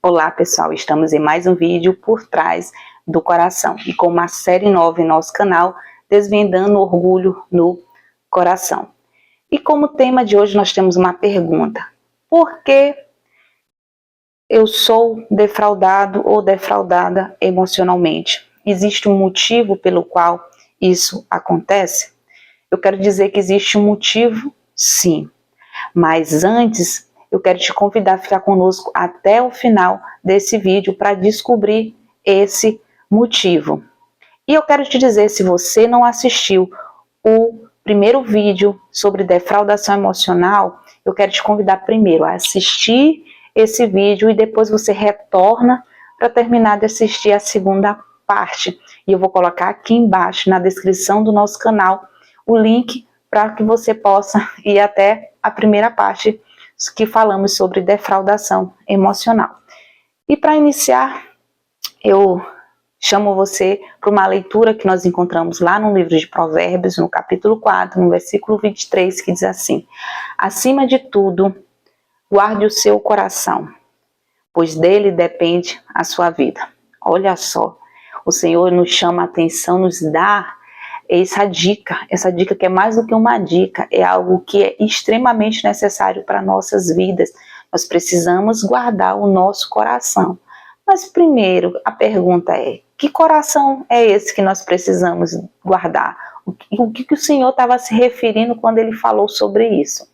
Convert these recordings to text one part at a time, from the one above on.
Olá pessoal, estamos em mais um vídeo por trás do coração e com uma série nova em nosso canal, Desvendando o Orgulho no Coração. E como tema de hoje nós temos uma pergunta: por que eu sou defraudado ou defraudada emocionalmente? Existe um motivo pelo qual isso acontece? Eu quero dizer que existe um motivo, sim, mas antes eu quero te convidar a ficar conosco até o final desse vídeo para descobrir esse motivo. E eu quero te dizer, se você não assistiu o primeiro vídeo sobre defraudação emocional, eu quero te convidar primeiro a assistir esse vídeo e depois você retorna para terminar de assistir a segunda parte. E eu vou colocar aqui embaixo na descrição do nosso canal o link para que você possa ir até a primeira parte que falamos sobre defraudação emocional. E para iniciar, eu chamo você para uma leitura que nós encontramos lá no livro de Provérbios, no capítulo 4, no versículo 23, que diz assim: acima de tudo, guarde o seu coração, pois dele depende a sua vida. Olha só, o Senhor nos chama a atenção, nos dá essa dica que é mais do que uma dica, é algo que é extremamente necessário para nossas vidas. Nós precisamos guardar o nosso coração. Mas primeiro, a pergunta é: que coração é esse que nós precisamos guardar? O que o Senhor estava se referindo quando Ele falou sobre isso?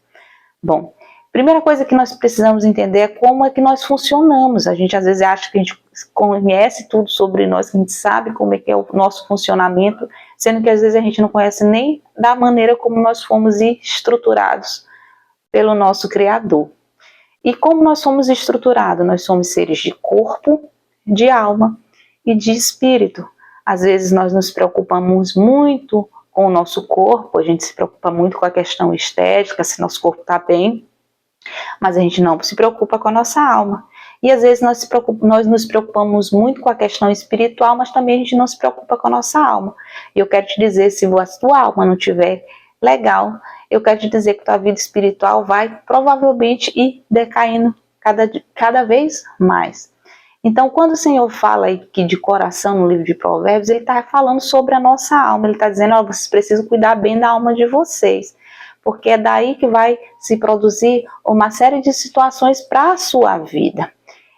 Bom, primeira coisa que nós precisamos entender é como é que nós funcionamos. A gente às vezes acha que a gente conhece tudo sobre nós, que a gente sabe como é que é o nosso funcionamento, sendo que às vezes a gente não conhece nem da maneira como nós fomos estruturados pelo nosso Criador. E como nós somos estruturados? Nós somos seres de corpo, de alma e de espírito. Às vezes nós nos preocupamos muito com o nosso corpo, a gente se preocupa muito com a questão estética, se nosso corpo está bem, mas a gente não se preocupa com a nossa alma. E às vezes nós nos preocupamos muito com a questão espiritual, mas também a gente não se preocupa com a nossa alma. E eu quero te dizer, se a tua alma não estiver legal, eu quero te dizer que tua vida espiritual vai provavelmente ir decaindo cada vez mais. Então, quando o Senhor fala aqui de coração no livro de Provérbios, Ele está falando sobre a nossa alma. Ele está dizendo: ó, vocês precisam cuidar bem da alma de vocês, porque é daí que vai se produzir uma série de situações para a sua vida.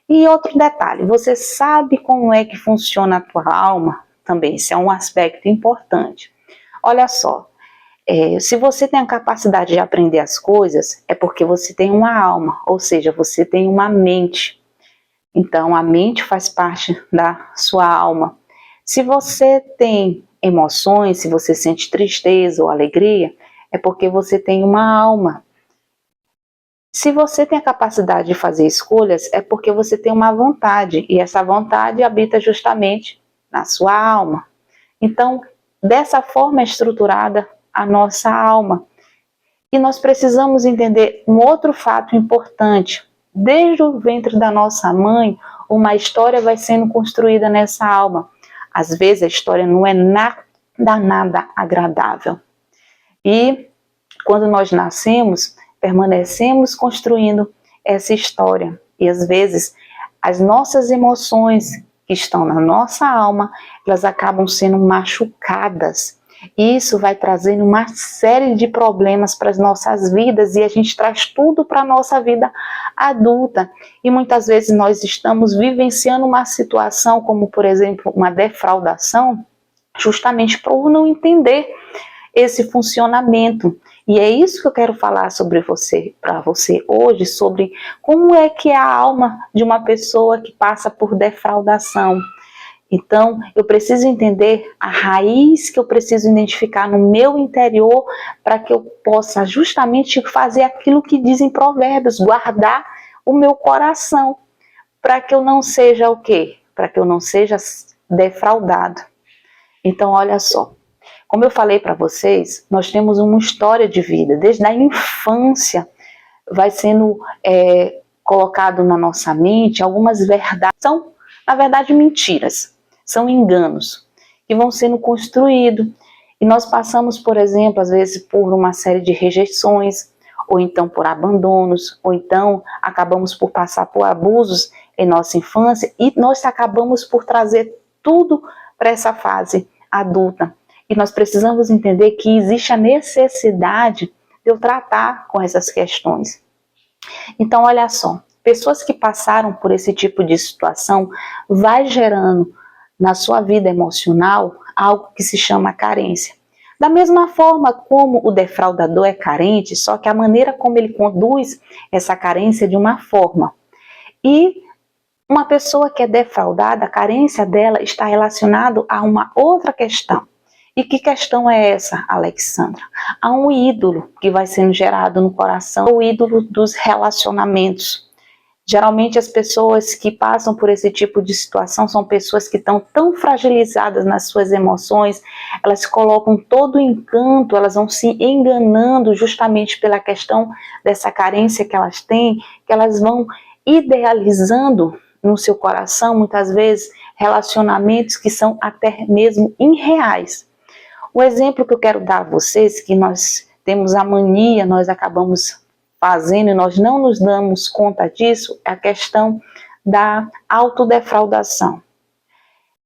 E outro detalhe, você sabe como é que funciona a tua alma? Também, isso é um aspecto importante. Olha só, se você tem a capacidade de aprender as coisas, é porque você tem uma alma, ou seja, você tem uma mente. Então, a mente faz parte da sua alma. Se você tem emoções, se você sente tristeza ou alegria, é porque você tem uma alma. Se você tem a capacidade de fazer escolhas, é porque você tem uma vontade, e essa vontade habita justamente na sua alma. Então, dessa forma é estruturada a nossa alma. E nós precisamos entender um outro fato importante. Desde o ventre da nossa mãe, uma história vai sendo construída nessa alma. Às vezes a história não é nada agradável. E quando nós nascemos, permanecemos construindo essa história. E às vezes as nossas emoções que estão na nossa alma, elas acabam sendo machucadas. E isso vai trazendo uma série de problemas para as nossas vidas, e a gente traz tudo para a nossa vida adulta. E muitas vezes nós estamos vivenciando uma situação como, por exemplo, uma defraudação, justamente por não entender esse funcionamento. E é isso que eu quero falar para você hoje, sobre como é que é a alma de uma pessoa que passa por defraudação. Então, eu preciso entender a raiz que eu preciso identificar no meu interior para que eu possa justamente fazer aquilo que dizem Provérbios, guardar o meu coração, para que eu não seja o quê? Para que eu não seja defraudado. Então, olha só. Como eu falei para vocês, nós temos uma história de vida. Desde a infância vai sendo colocado na nossa mente algumas verdades. São, na verdade, mentiras. São enganos que vão sendo construídos. E nós passamos, por exemplo, às vezes por uma série de rejeições, ou então por abandonos, ou então acabamos por passar por abusos em nossa infância e nós acabamos por trazer tudo para essa fase adulta. E nós precisamos entender que existe a necessidade de eu tratar com essas questões. Então, olha só, pessoas que passaram por esse tipo de situação vai gerando na sua vida emocional algo que se chama carência. Da mesma forma como o defraudador é carente, só que a maneira como ele conduz essa carência é de uma forma. E uma pessoa que é defraudada, a carência dela está relacionada a uma outra questão. E que questão é essa, Alexandra? Há um ídolo que vai sendo gerado no coração, o ídolo dos relacionamentos. Geralmente as pessoas que passam por esse tipo de situação são pessoas que estão tão fragilizadas nas suas emoções, elas colocam todo o encanto, elas vão se enganando justamente pela questão dessa carência que elas têm, que elas vão idealizando no seu coração, muitas vezes, relacionamentos que são até mesmo irreais. O exemplo que eu quero dar a vocês, que nós temos a mania, nós acabamos fazendo e nós não nos damos conta disso, é a questão da autodefraudação.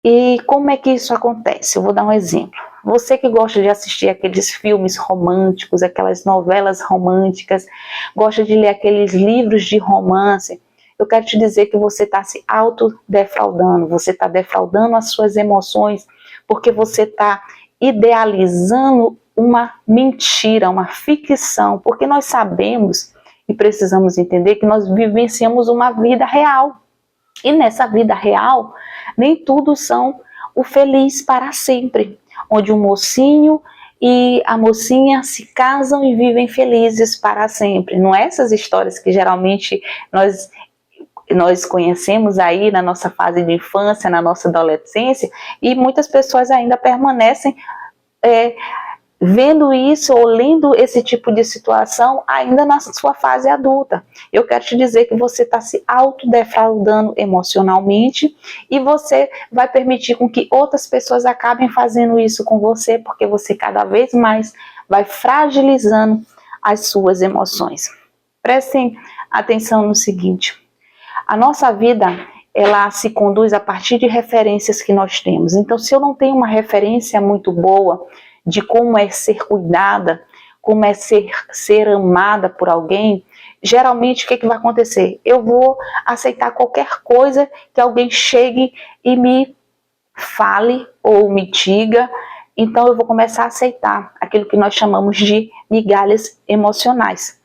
E como é que isso acontece? Eu vou dar um exemplo. Você que gosta de assistir aqueles filmes românticos, aquelas novelas românticas, gosta de ler aqueles livros de romance, eu quero te dizer que você está se autodefraudando, você está defraudando as suas emoções, porque você está idealizando uma mentira, uma ficção, porque nós sabemos e precisamos entender que nós vivenciamos uma vida real. E nessa vida real, nem tudo são o feliz para sempre, onde o mocinho e a mocinha se casam e vivem felizes para sempre. Não é essas histórias que geralmente nós conhecemos aí na nossa fase de infância, na nossa adolescência, e muitas pessoas ainda permanecem vendo isso ou lendo esse tipo de situação ainda na sua fase adulta. Eu quero te dizer que você está se autodefraudando emocionalmente e você vai permitir com que outras pessoas acabem fazendo isso com você, porque você cada vez mais vai fragilizando as suas emoções. Prestem atenção no seguinte: a nossa vida, ela se conduz a partir de referências que nós temos. Então, se eu não tenho uma referência muito boa de como é ser cuidada, como é ser amada por alguém, geralmente o que vai acontecer? Eu vou aceitar qualquer coisa que alguém chegue e me fale ou me diga. Então, eu vou começar a aceitar aquilo que nós chamamos de migalhas emocionais.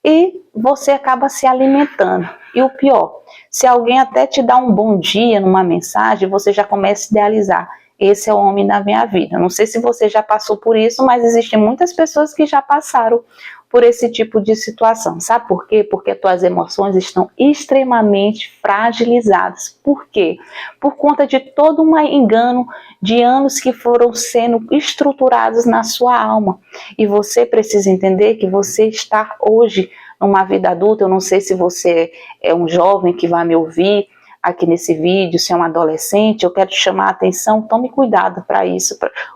E você acaba se alimentando. E o pior, se alguém até te dá um bom dia numa mensagem, você já começa a idealizar: esse é o homem da minha vida. Não sei se você já passou por isso, mas existem muitas pessoas que já passaram por esse tipo de situação. Sabe por quê? Porque tuas emoções estão extremamente fragilizadas. Por quê? Por conta de todo um engano de anos que foram sendo estruturados na sua alma. E você precisa entender que você está hoje numa vida adulta. Eu não sei se você é um jovem que vai me ouvir aqui nesse vídeo, se é um adolescente, eu quero te chamar a atenção, tome cuidado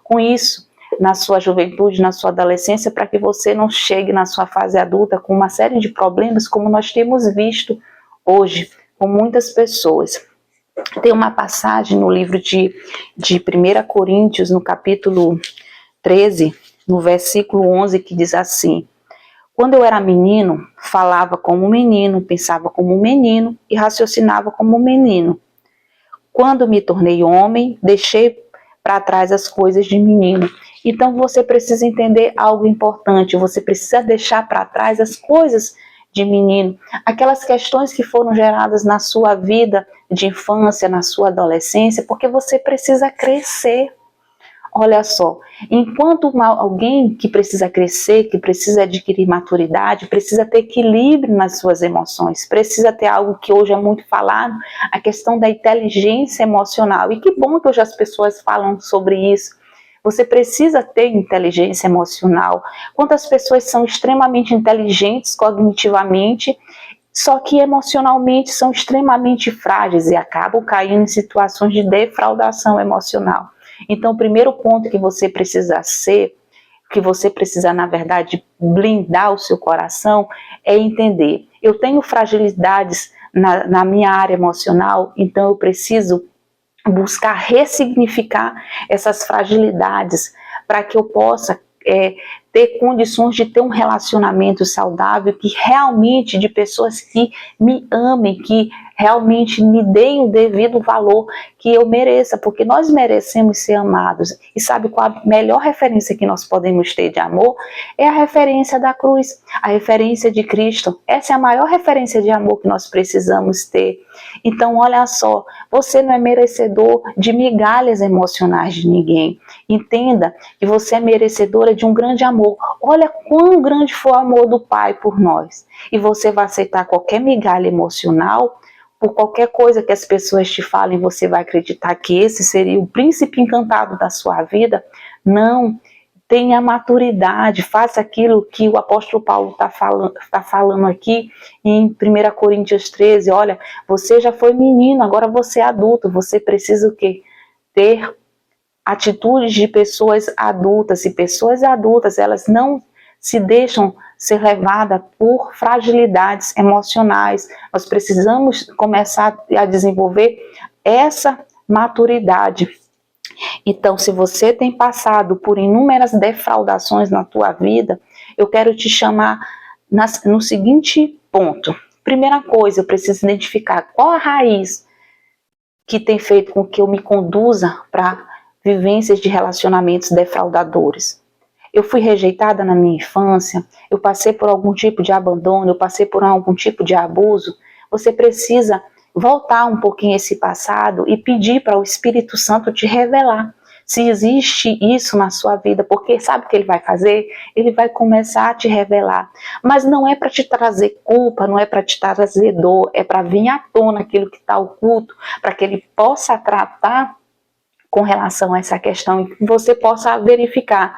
com isso, na sua juventude, na sua adolescência, para que você não chegue na sua fase adulta com uma série de problemas, como nós temos visto hoje com muitas pessoas. Tem uma passagem no livro de 1 Coríntios, no capítulo 13, no versículo 11, que diz assim: quando eu era menino, falava como menino, pensava como menino e raciocinava como menino. Quando me tornei homem, deixei para trás as coisas de menino. Então você precisa entender algo importante, você precisa deixar para trás as coisas de menino, aquelas questões que foram geradas na sua vida de infância, na sua adolescência, porque você precisa crescer. Olha só, enquanto alguém que precisa crescer, que precisa adquirir maturidade, precisa ter equilíbrio nas suas emoções, precisa ter algo que hoje é muito falado, a questão da inteligência emocional. E que bom que hoje as pessoas falam sobre isso. Você precisa ter inteligência emocional. Quantas pessoas são extremamente inteligentes cognitivamente, só que emocionalmente são extremamente frágeis e acabam caindo em situações de defraudação emocional. Então, o primeiro ponto que você precisa na verdade, blindar o seu coração, é entender: eu tenho fragilidades na minha área emocional, então eu preciso buscar ressignificar essas fragilidades para que eu possa ter condições de ter um relacionamento saudável, que realmente de pessoas que me amem, que realmente me deem o devido valor que eu mereça, porque nós merecemos ser amados. E sabe qual a melhor referência que nós podemos ter de amor? É a referência da cruz, a referência de Cristo. Essa é a maior referência de amor que nós precisamos ter. Então, olha só, você não é merecedor de migalhas emocionais de ninguém. Entenda que você é merecedora de um grande amor. Olha quão grande foi o amor do Pai por nós. E você vai aceitar qualquer migalha emocional, por qualquer coisa que as pessoas te falem, você vai acreditar que esse seria o príncipe encantado da sua vida? Não. Tenha maturidade, faça aquilo que o apóstolo Paulo está falando aqui em 1 Coríntios 13. Olha, você já foi menino, agora você é adulto. Você precisa o quê? Ter atitudes de pessoas adultas. E pessoas adultas, elas não se deixam ser levadas por fragilidades emocionais. Nós precisamos começar a desenvolver essa maturidade. Então, se você tem passado por inúmeras defraudações na tua vida, eu quero te chamar no seguinte ponto. Primeira coisa, eu preciso identificar qual a raiz que tem feito com que eu me conduza para vivências de relacionamentos defraudadores. Eu fui rejeitada na minha infância, eu passei por algum tipo de abandono, eu passei por algum tipo de abuso. Você precisa voltar um pouquinho esse passado e pedir para o Espírito Santo te revelar se existe isso na sua vida, porque sabe o que ele vai fazer? Ele vai começar a te revelar, mas não é para te trazer culpa, não é para te trazer dor, é para vir à tona aquilo que está oculto, para que ele possa tratar com relação a essa questão e que você possa verificar,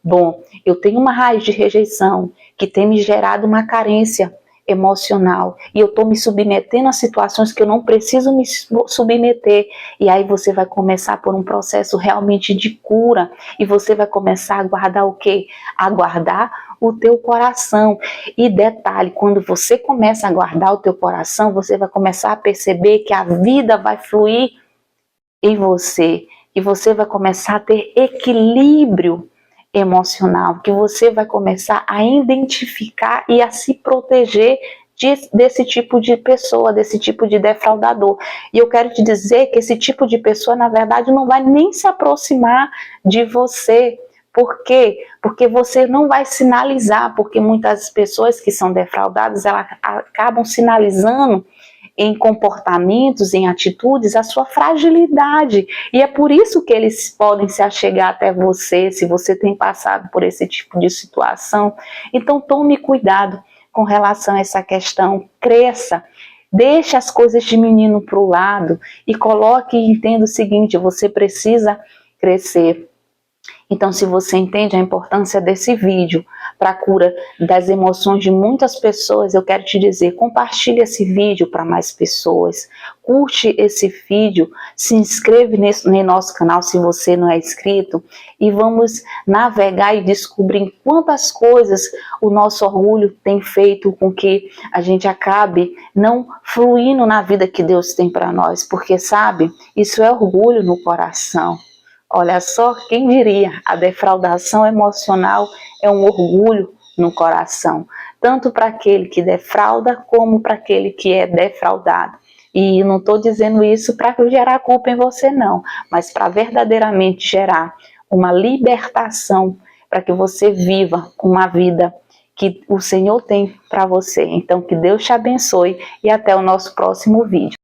bom, eu tenho uma raiz de rejeição que tem me gerado uma carência emocional e eu estou me submetendo a situações que eu não preciso me submeter, e aí você vai começar por um processo realmente de cura e você vai começar a guardar o quê? A guardar o teu coração. E detalhe, quando você começa a guardar o teu coração, você vai começar a perceber que a vida vai fluir em você, que você vai começar a ter equilíbrio emocional, que você vai começar a identificar e a se proteger desse tipo de pessoa, desse tipo de defraudador. E eu quero te dizer que esse tipo de pessoa, na verdade, não vai nem se aproximar de você. Por quê? Porque você não vai sinalizar, porque muitas pessoas que são defraudadas, elas acabam sinalizando em comportamentos, em atitudes, a sua fragilidade. E é por isso que eles podem se achegar até você, se você tem passado por esse tipo de situação. Então tome cuidado com relação a essa questão, cresça, deixe as coisas de menino para o lado e coloque e entenda o seguinte, você precisa crescer. Então, se você entende a importância desse vídeo para a cura das emoções de muitas pessoas, eu quero te dizer, compartilhe esse vídeo para mais pessoas, curte esse vídeo, se inscreve no nosso canal se você não é inscrito e vamos navegar e descobrir quantas coisas o nosso orgulho tem feito com que a gente acabe não fluindo na vida que Deus tem para nós, porque sabe, isso é orgulho no coração. Olha só, quem diria, a defraudação emocional é um orgulho no coração, tanto para aquele que defrauda como para aquele que é defraudado. E não estou dizendo isso para gerar culpa em você não, mas para verdadeiramente gerar uma libertação para que você viva uma vida que o Senhor tem para você. Então que Deus te abençoe e até o nosso próximo vídeo.